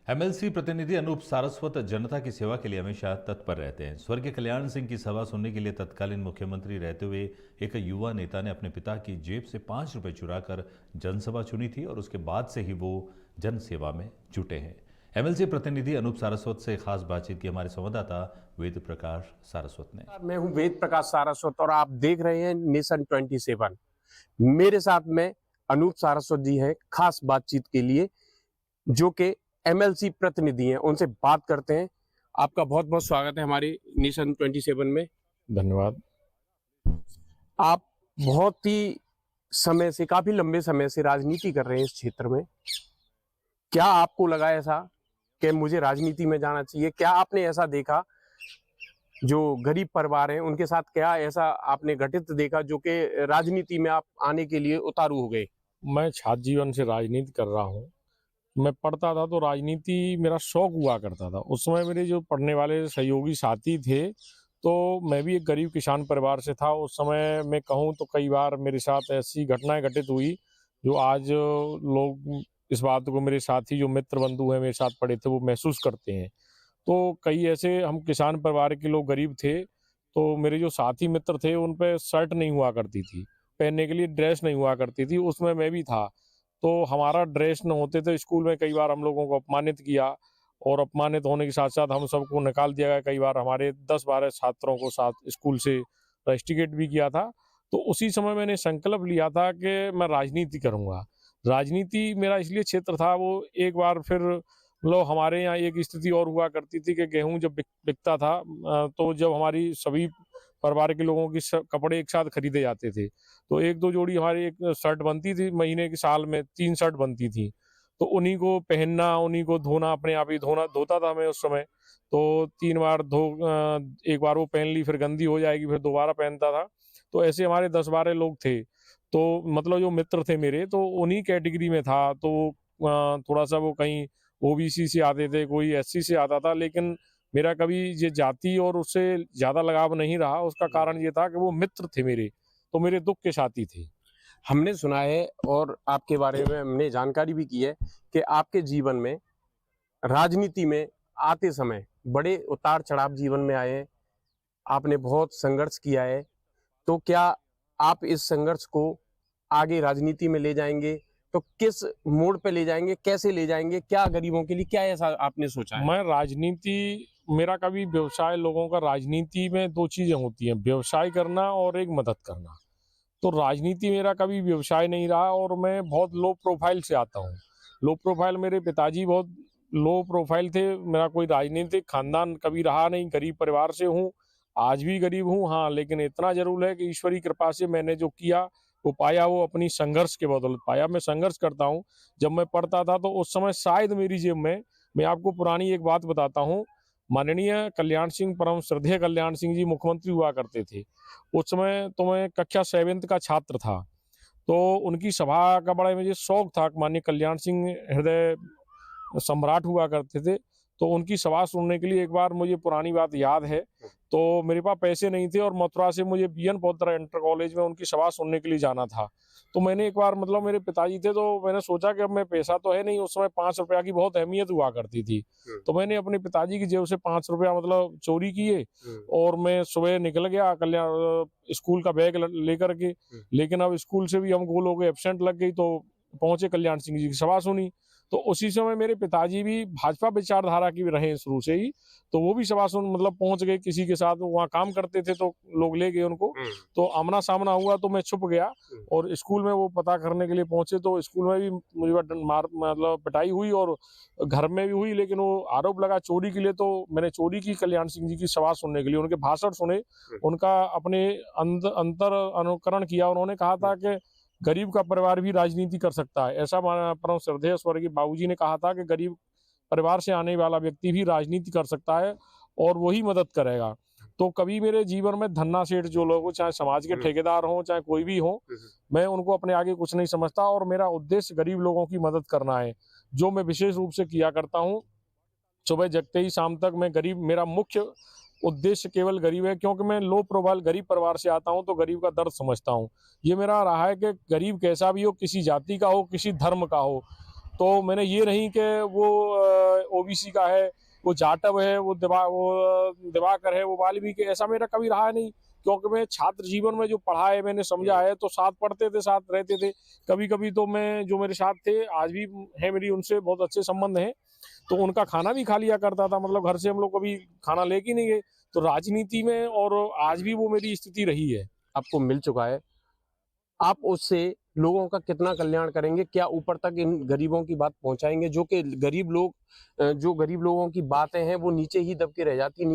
MLC प्रतिनिधि अनूप सारस्वत जनता की सेवा के लिए हमेशा तत्पर रहते हैं। स्वर्गीय कल्याण सिंह की सभा सुनने के लिए तत्कालीन मुख्यमंत्री रहते हुए एक युवा नेता ने अपने पिता की जेब से 5 रुपए चुराकर जनसभा चुनी थी और उसके बाद से ही वो जनसेवा में जुटे हैं। एमएलसी प्रतिनिधि अनूप सारस्वत से खास बातचीत की हमारे संवाददाता वेद प्रकाश सारस्वत ने। मैं हूं वेद प्रकाश सारस्वत और आप देख रहे हैं नेशन 27। मेरे साथ में अनूप सारस्वत जी हैं खास बातचीत के लिए, जो कि एमएलसी प्रतिनिधि हैं। उनसे बात करते हैं। आपका बहुत बहुत स्वागत है हमारे नेशन 27 में। धन्यवाद। आप बहुत ही समय से, काफी लंबे समय से राजनीति कर रहे हैं इस क्षेत्र में। क्या आपको लगा ऐसा कि मुझे राजनीति में जाना चाहिए? क्या आपने ऐसा देखा जो गरीब परिवार हैं उनके साथ, क्या ऐसा आपने घटित देखा जो कि राजनीति में आप आने के लिए उतारू हो गए? मैं छात्र जीवन से राजनीति कर रहा हूँ। मैं पढ़ता था तो राजनीति मेरा शौक हुआ करता था। उस समय मेरे जो पढ़ने वाले सहयोगी साथी थे, तो मैं भी एक गरीब किसान परिवार से था। उस समय मैं कहूँ तो कई बार मेरे साथ ऐसी घटनाएं घटित हुई जो आज लोग इस बात को, मेरे साथी जो मित्र बंधु हैं मेरे साथ पढ़े थे, वो महसूस करते हैं। तो कई ऐसे, हम किसान परिवार के लोग गरीब थे, तो मेरे जो साथी मित्र थे उन पे शर्ट नहीं हुआ करती थी, पहनने के लिए ड्रेस नहीं हुआ करती थी। उसमें मैं भी था। तो हमारा ड्रेस न होते तो स्कूल में कई बार हम लोगों को अपमानित किया, और अपमानित होने के साथ साथ हम सबको निकाल दिया गया। कई बार हमारे 10-12 छात्रों को साथ स्कूल से रस्टिकेट भी किया था। तो उसी समय मैंने संकल्प लिया था कि मैं राजनीति करूँगा। राजनीति मेरा इसलिए क्षेत्र था, वो एक बार फिर मतलब हमारे यहाँ एक स्थिति और हुआ करती थी कि गेहूं जब बिकता था, तो जब हमारी सभी परिवार के लोगों की कपड़े एक साथ खरीदे जाते थे, तो एक दो जोड़ी हमारी एक शर्ट बनती थी। महीने के साल में 3 शर्ट बनती थी, तो उन्हीं को पहनना, उन्हीं को धोना, अपने आप ही धोता था मैं उस समय। तो 3 बार एक बार वो पहन ली, फिर गंदी हो जाएगी, फिर दोबारा पहनता था। तो ऐसे हमारे 10-12 लोग थे। तो मतलब जो मित्र थे मेरे, तो उन्हीं कैटेगरी में था। तो थोड़ा सा वो कहीं ओबीसी से आते थे, कोई एससी से आता था, लेकिन मेरा कभी ये जाति और उससे ज्यादा लगाव नहीं रहा। उसका कारण ये था कि वो मित्र थे मेरे, तो मेरे दुख के साथी थे। हमने सुना है और आपके बारे में हमने जानकारी भी की है कि आपके जीवन में, राजनीति में आते समय बड़े उतार चढ़ाव जीवन में आए हैं। आपने बहुत संघर्ष किया है। तो क्या आप इस संघर्ष को आगे राजनीति में ले जाएंगे? तो किस मोड़ पे ले जाएंगे, कैसे ले जाएंगे? क्या गरीबों के लिए क्या ऐसा आपने सोचा है? मैं राजनीति, मेरा कभी व्यवसाय, लोगों का राजनीति में 2 चीजें होती हैं, व्यवसाय करना और एक मदद करना। तो राजनीति मेरा कभी व्यवसाय नहीं रहा, और मैं बहुत लो प्रोफाइल से आता हूँ। लो प्रोफाइल, मेरे पिताजी बहुत लो प्रोफाइल थे। मेरा कोई राजनीतिक खानदान कभी रहा नहीं, गरीब परिवार से हूँ, आज भी गरीब हूँ। हाँ, लेकिन इतना जरूर है कि ईश्वरी कृपा से मैंने जो किया वो पाया, वो अपनी संघर्ष के बदौलत पाया। मैं संघर्ष करता हूँ। जब मैं पढ़ता था तो उस समय शायद मेरी जेब में, मैं आपको पुरानी एक बात बताता हूँ, माननीय कल्याण सिंह, परम श्रद्धेय कल्याण सिंह जी मुख्यमंत्री हुआ करते थे। उस समय तो मैं कक्षा 7th का छात्र था। तो उनकी सभा का बड़ा मुझे शौक था। माननीय कल्याण सिंह हृदय सम्राट हुआ करते थे, तो उनकी सभा सुनने के लिए एक बार, मुझे पुरानी बात याद है, तो मेरे पास पैसे नहीं थे और मथुरा से मुझे बीएन पौत्रा इंटर कॉलेज में उनकी सभा सुनने के लिए जाना था। तो मैंने एक बार, मतलब मेरे पिताजी थे, तो मैंने सोचा कि अब मैं, पैसा तो है नहीं, उस समय 5 रुपया की बहुत अहमियत हुआ करती थी। तो मैंने अपने पिताजी की जेब से 5 रुपया मतलब चोरी किए, और मैं सुबह निकल गया कल्याण स्कूल का बैग लेकर के। लेकिन अब स्कूल से भी हम गोल हो गए, एब्सेंट लग गई, तो पहुंचे कल्याण सिंह जी की सभा सुनी। तो उसी समय मेरे पिताजी भी भाजपा विचारधारा की रहे शुरू से ही, तो वो भी सभा सुन मतलब पहुंच गए किसी के साथ, वहाँ काम करते थे, तो लोग ले गए उनको। तो आमना सामना हुआ, तो मैं छुप गया, और स्कूल में वो पता करने के लिए पहुंचे, तो स्कूल में भी मुझे मतलब पिटाई हुई और घर में भी हुई। लेकिन वो आरोप लगा चोरी के लिए, तो मैंने चोरी की कल्याण सिंह जी की सभा सुनने के लिए, उनके भाषण सुने, उनका अपने अंतर अनुकरण किया। उन्होंने कहा था कि गरीब का परिवार भी राजनीति कर सकता है। ऐसा परम श्रद्धेय स्वर्गीय बाबूजी ने कहा था कि गरीब परिवार से आने वाला व्यक्ति भी राजनीति कर सकता है, और वही मदद करेगा। तो कभी मेरे जीवन में धन्ना सेठ जो लोग हो, चाहे समाज के ठेकेदार हों, चाहे कोई भी हो, मैं उनको अपने आगे कुछ नहीं समझता, और मेरा उद्देश्य गरीब लोगों की मदद करना है, जो मैं विशेष रूप से किया करता हूँ। सुबह जगते ही शाम तक मैं गरीब, मेरा मुख्य उद्देश्य केवल गरीब है, क्योंकि मैं लो प्रोफाइल गरीब परिवार से आता हूं, तो गरीब का दर्द समझता हूं। ये मेरा रहा है कि गरीब कैसा भी हो, किसी जाति का हो, किसी धर्म का हो, तो मैंने ये नहीं कि वो ओबीसी का है, वो जाटव है, वो दिवाकर है, वो वाल्मीकि, ऐसा मेरा कभी रहा नहीं। क्योंकि मैं छात्र जीवन में जो पढ़ा है, मैंने समझा है, तो साथ पढ़ते थे, साथ रहते थे। कभी कभी तो मैं, जो मेरे साथ थे, आज भी है मेरी उनसे बहुत अच्छे संबंध हैं, तो उनका खाना भी खा लिया करता था, मतलब घर से हम लोग कभी खाना लेके नहीं गए। तो राजनीति में और आज भी वो मेरी स्थिति रही है। आपको मिल चुका है, आप उससे लोगों का कितना कल्याण करेंगे? क्या ऊपर तक इन गरीबों की बात पहुंचाएंगे? जो कि गरीब लोग, जो गरीब लोगों की बातें हैं वो नीचे ही दब के रह जाती हैं,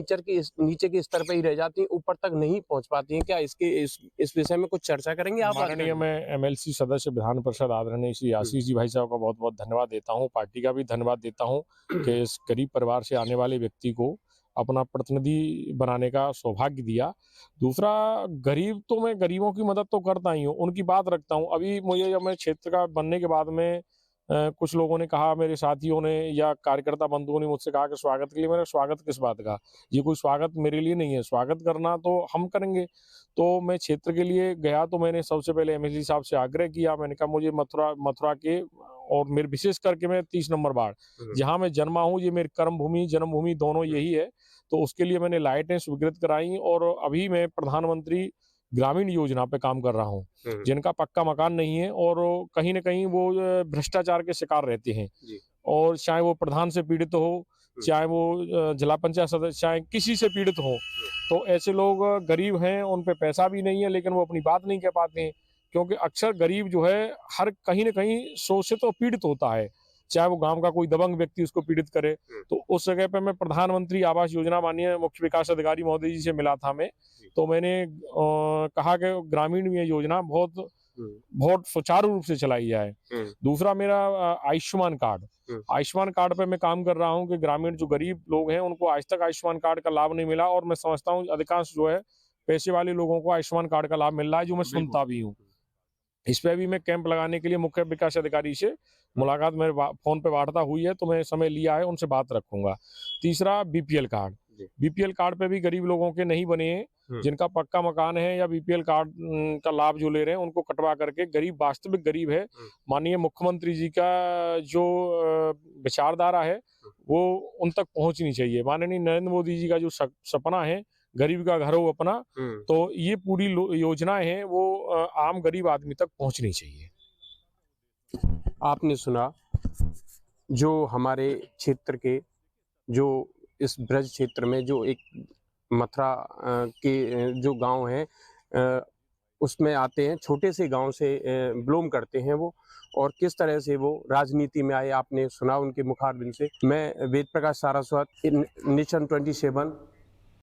नीचे के स्तर पे ही रह जाती हैं, ऊपर तक नहीं पहुंच पाती हैं। क्या इस विषय में कुछ चर्चा करेंगे आप? माननीय मैं एमएलसी सदस्य विधान परिषद आदरणीय श्री आशीष जी भाई साहब का बहुत बहुत धन्यवाद देता हूँ, पार्टी का भी धन्यवाद देता हूँ कि इस गरीब परिवार से आने वाले व्यक्ति को अपना प्रतिनिधि बनाने का सौभाग्य दिया। दूसरा, गरीब तो मैं गरीबों की मदद तो करता ही हूँ, उनकी बात रखता हूँ। अभी मुझे, जब मैं क्षेत्र का बनने के बाद में कुछ लोगों ने कहा, मेरे साथियों ने या कार्यकर्ता बंधुओं ने मुझसे कहा कि स्वागत के लिए। मेरा स्वागत किस बात का? ये कोई स्वागत मेरे लिए नहीं है, स्वागत करना तो हम करेंगे। तो मैं क्षेत्र के लिए गया तो मैंने सबसे पहले एमएलसी साहब से आग्रह किया, मैंने कहा मुझे मथुरा के, और मेरे विशेष करके मैं 30 नंबर वार्ड जहाँ मैं जन्मा हूँ, ये मेरी कर्म भूमि जन्मभूमि दोनों यही है, तो उसके लिए मैंने लाइटें स्वीकृत कराई। और अभी मैं प्रधानमंत्री ग्रामीण योजना पे काम कर रहा हूँ, जिनका पक्का मकान नहीं है और कहीं ना कहीं वो भ्रष्टाचार के शिकार रहते हैं। और चाहे वो प्रधान से पीड़ित हो, चाहे वो जिला पंचायत सदस्य, चाहे किसी से पीड़ित हो, तो ऐसे लोग गरीब हैं, उन पे पैसा भी नहीं है, लेकिन वो अपनी बात नहीं कह पाते हैं। क्योंकि अक्सर गरीब जो है, हर कहीं ना कहीं शोषित तो पीड़ित होता है, चाहे वो गांव का कोई दबंग व्यक्ति उसको पीड़ित करे। तो उस जगह पे मैं प्रधानमंत्री आवास योजना माननीय मुख्य विकास अधिकारी महोदय जी से मिला था मैं, तो मैंने कहा कि ग्रामीण ये योजना बहुत बहुत सुचारू रूप से चलाई जाए। दूसरा, मेरा आयुष्मान कार्ड पे मैं काम कर रहा हूँ कि ग्रामीण जो गरीब लोग हैं, उनको आज तक आयुष्मान कार्ड का लाभ नहीं मिला, और मैं समझता हूँ अधिकांश जो है पैसे वाले लोगों को आयुष्मान कार्ड का लाभ मिल रहा है, जो मैं सुनता भी हूँ। इस पे भी मैं कैंप लगाने के लिए मुख्य विकास अधिकारी से मुलाकात मेरे फोन पे वार्ता हुई है, तो मैं समय लिया है, उनसे बात रखूंगा। तीसरा, बीपीएल कार्ड पे भी गरीब लोगों के नहीं बने हैं, जिनका पक्का मकान है या बीपीएल कार्ड का लाभ जो ले रहे हैं, उनको कटवा करके, गरीब वास्तविक गरीब है, माननीय मुख्यमंत्री जी का जो विचारधारा है वो उन तक पहुंचनी चाहिए। माननीय नरेंद्र मोदी जी का जो सपना है, गरीब का घर हो अपना, तो ये पूरी योजनाएं हैं वो आम गरीब आदमी तक पहुंचनी चाहिए। आपने सुना जो हमारे क्षेत्र के, जो इस ब्रज क्षेत्र में जो एक मथुरा के जो गांव हैं, उसमें आते हैं, छोटे से गांव से बिलोंग करते हैं वो, और किस तरह से वो राजनीति में आए आपने सुना उनके मुखारबिन से। मैं वेद प्रकाश सारस्वत, नेशन 27